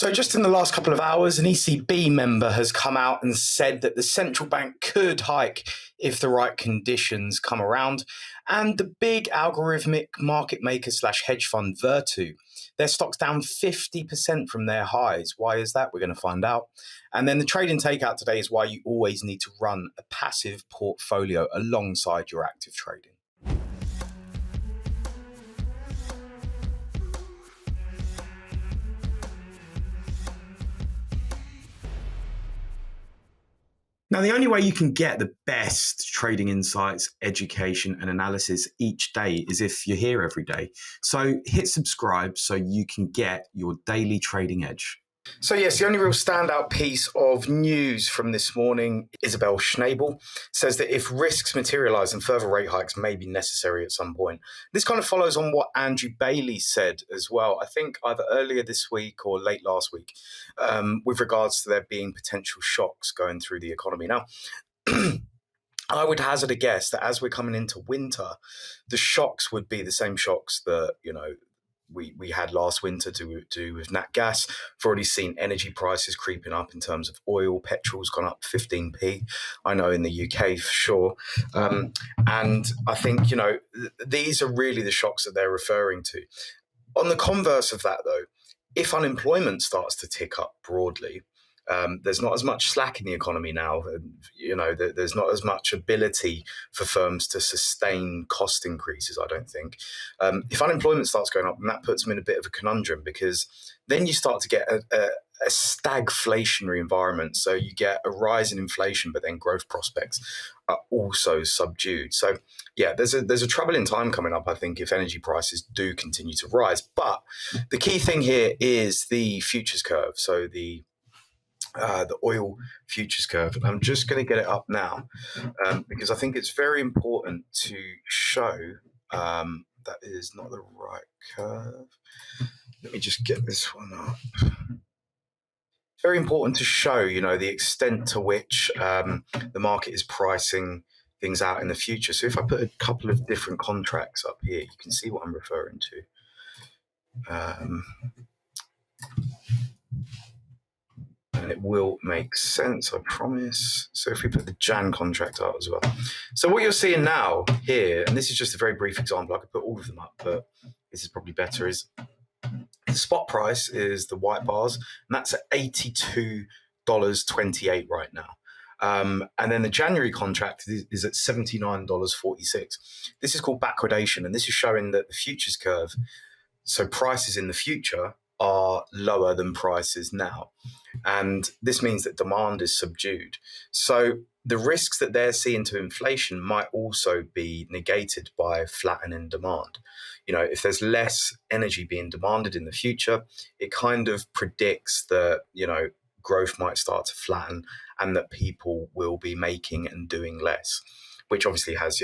So just in the last couple of hours, an ECB member has come out and said that the central bank could hike if the right conditions come around. And the big algorithmic market maker slash hedge fund Virtu, their stock's down 50% from their highs. Why is that? We're going to find out. And then the trading takeout today is why you always need to run a passive portfolio alongside your active trading. Now, the only way you can get the best trading insights, education, and analysis each day is if you're here every day. So hit subscribe so you can get your daily trading edge. So yes, the only real standout piece of news from this morning, Isabel Schnabel says that if risks materialize and further rate hikes may be necessary at some point. This kind of follows on what Andrew Bailey said as well, I think either earlier this week or late last week, with regards to there being potential shocks going through the economy. Now, I would hazard a guess that as we're coming into winter, the shocks would be the same shocks that, we had last winter to do with nat gas. We've already seen energy prices creeping up in terms of oil. Petrol's gone up 15p. I know in the UK for sure. And I think, these are really the shocks that they're referring to. On the converse of that, though, if unemployment starts to tick up broadly, there's not as much slack in the economy now. There's not as much ability for firms to sustain cost increases, I don't think. If unemployment starts going up, then that puts them in a bit of a conundrum, because then you start to get a stagflationary environment. So you get a rise in inflation, but then growth prospects are also subdued. So yeah, there's a troubling time coming up, I think, if energy prices do continue to rise. But the key thing here is the futures curve. So the oil futures curve. And I'm just going to get it up now because I think it's very important to show that is not the right curve. Let me just get this one up. It's very important to show, the extent to which the market is pricing things out in the future. So if I put a couple of different contracts up here, you can see what I'm referring to. And it will make sense, I promise. So if we put the Jan contract up as well. So what you're seeing now here, and this is just a very brief example, I could put all of them up, but this is probably better, is the spot price is the white bars, and that's at $82.28 right now. And then the January contract is at $79.46. This is called backwardation, and this is showing that the futures curve, so prices in the future, are lower than prices now. And this means that demand is subdued. So the risks that they're seeing to inflation might also be negated by flattening demand. If there's less energy being demanded in the future, it kind of predicts that, growth might start to flatten and that people will be making and doing less, which obviously has,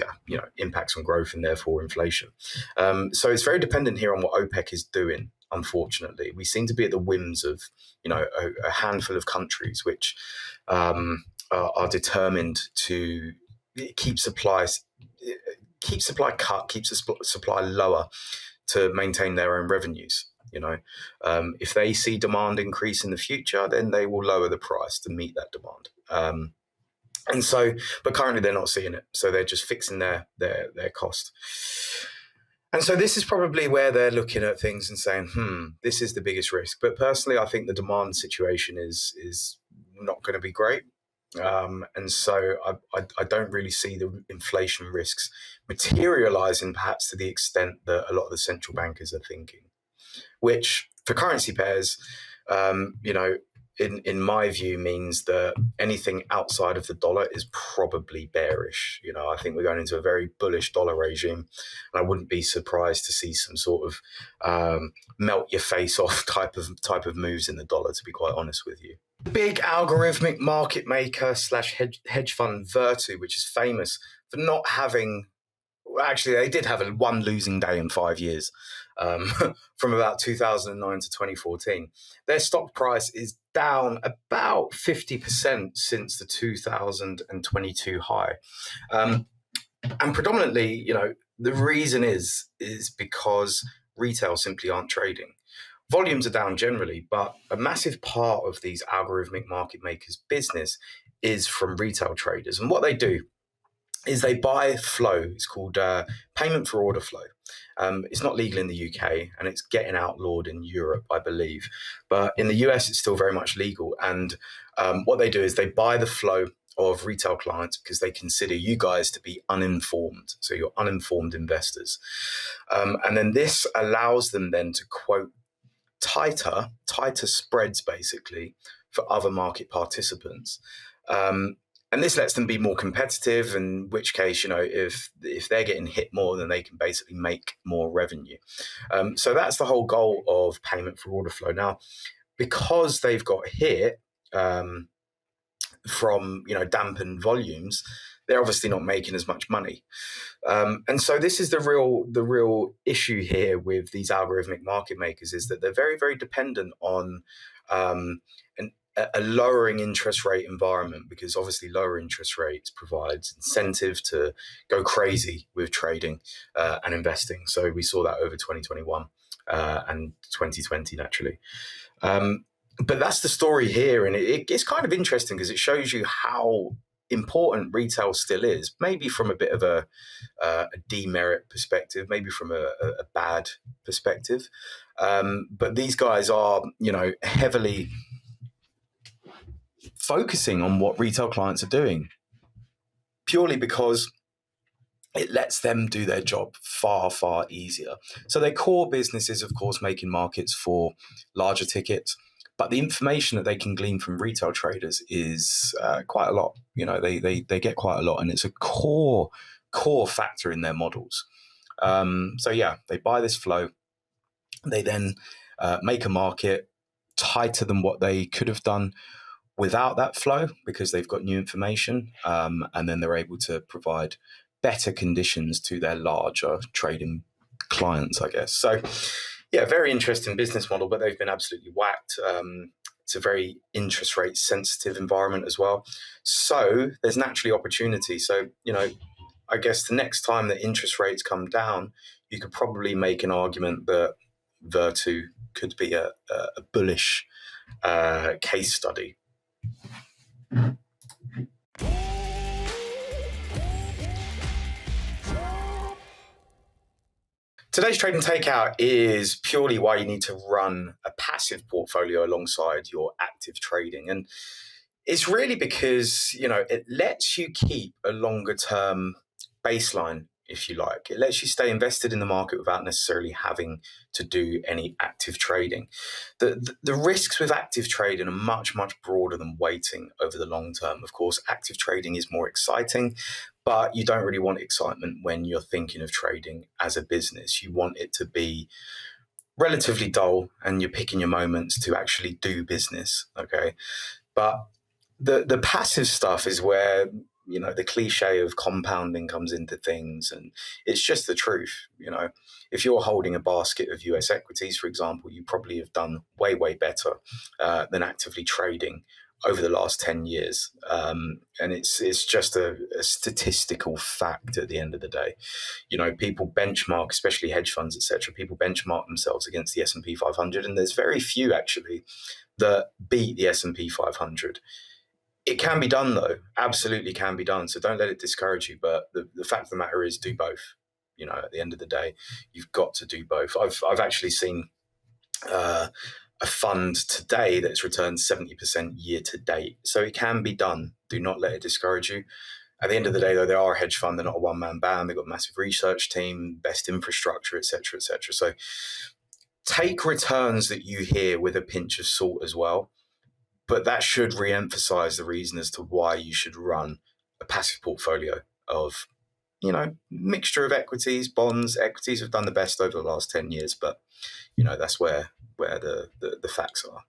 impacts on growth and therefore inflation. So it's very dependent here on what OPEC is doing. Unfortunately, we seem to be at the whims of, a handful of countries which are determined to keep supply cut, keep supply lower to maintain their own revenues. If they see demand increase in the future, then they will lower the price to meet that demand. And so, but currently they're not seeing it, so they're just fixing their cost. And so this is probably where they're looking at things and saying, this is the biggest risk. But personally, I think the demand situation is not going to be great. And so I don't really see the inflation risks materializing perhaps to the extent that a lot of the central bankers are thinking, which for currency pairs, in my view, means that anything outside of the dollar is probably bearish. I think we're going into a very bullish dollar regime, and I wouldn't be surprised to see some sort of melt your face off type of moves in the dollar, to be quite honest with you. Big algorithmic market maker slash hedge fund Virtu, which is famous for not having. Actually, they did have one losing day in 5 years, from about 2009 to 2014. Their stock price is down about 50% since the 2022 high. And predominantly, the reason is because retail simply aren't trading. volumes are down generally, but a massive part of these algorithmic market makers' business is from retail traders. And what they do is they buy flow. It's called payment for order flow. It's not legal in the UK and it's getting outlawed in Europe, I believe. But in the US, it's still very much legal. And what they do is they buy the flow of retail clients because they consider you guys to be uninformed. So you're uninformed investors. And then this allows them then to quote tighter spreads basically for other market participants. And this lets them be more competitive, in which case, if they're getting hit more, then they can basically make more revenue. So that's the whole goal of payment for order flow. Now, because they've got hit from dampened volumes, they're obviously not making as much money. And so this is the real issue here with these algorithmic market makers, is that they're very, very dependent on a lowering interest rate environment, because obviously lower interest rates provides incentive to go crazy with trading and investing. So we saw that over 2021 and 2020 naturally. But that's the story here, and it's kind of interesting because it shows you how important retail still is, maybe from a bit of a demerit perspective, maybe from a bad perspective. But these guys are, heavily focusing on what retail clients are doing, purely because it lets them do their job far, far easier. So their core business is, of course, making markets for larger tickets. But the information that they can glean from retail traders is quite a lot. They get quite a lot, and it's a core factor in their models. So yeah, they buy this flow. They then make a market tighter than what they could have done without that flow, because they've got new information, and then they're able to provide better conditions to their larger trading clients, I guess. So yeah, very interesting business model, but they've been absolutely whacked. It's a very interest rate sensitive environment as well. So there's naturally opportunity. So, I guess the next time that interest rates come down, you could probably make an argument that Virtu could be a bullish case study. Today's Trade and Takeout is purely why you need to run a passive portfolio alongside your active trading. And it's really because, it lets you keep a longer term baseline, if you like. It lets you stay invested in the market without necessarily having to do any active trading. The risks with active trading are much, much broader than waiting over the long term. Of course, active trading is more exciting, but you don't really want excitement when you're thinking of trading as a business. You want it to be relatively dull and you're picking your moments to actually do business, okay? But the passive stuff is where the cliche of compounding comes into things, and it's just the truth. If you're holding a basket of US equities, for example, you probably have done way, way better than actively trading over the last 10 years. And it's just a statistical fact at the end of the day. People benchmark, especially hedge funds, etc. People benchmark themselves against the S&P 500, and there's very few actually that beat the S&P 500. It can be done, though. Absolutely can be done. So don't let it discourage you. But the fact of the matter is, do both. At the end of the day, you've got to do both. I've actually seen a fund today that's returned 70% year to date. So it can be done. Do not let it discourage you. At the end of the day, though, they are a hedge fund. They're not a one-man band. They've got a massive research team, best infrastructure, etc., etc. So take returns that you hear with a pinch of salt as well. But that should re-emphasize the reason as to why you should run a passive portfolio of, mixture of equities, bonds. Equities have done the best over the last 10 years, but, that's where the facts are.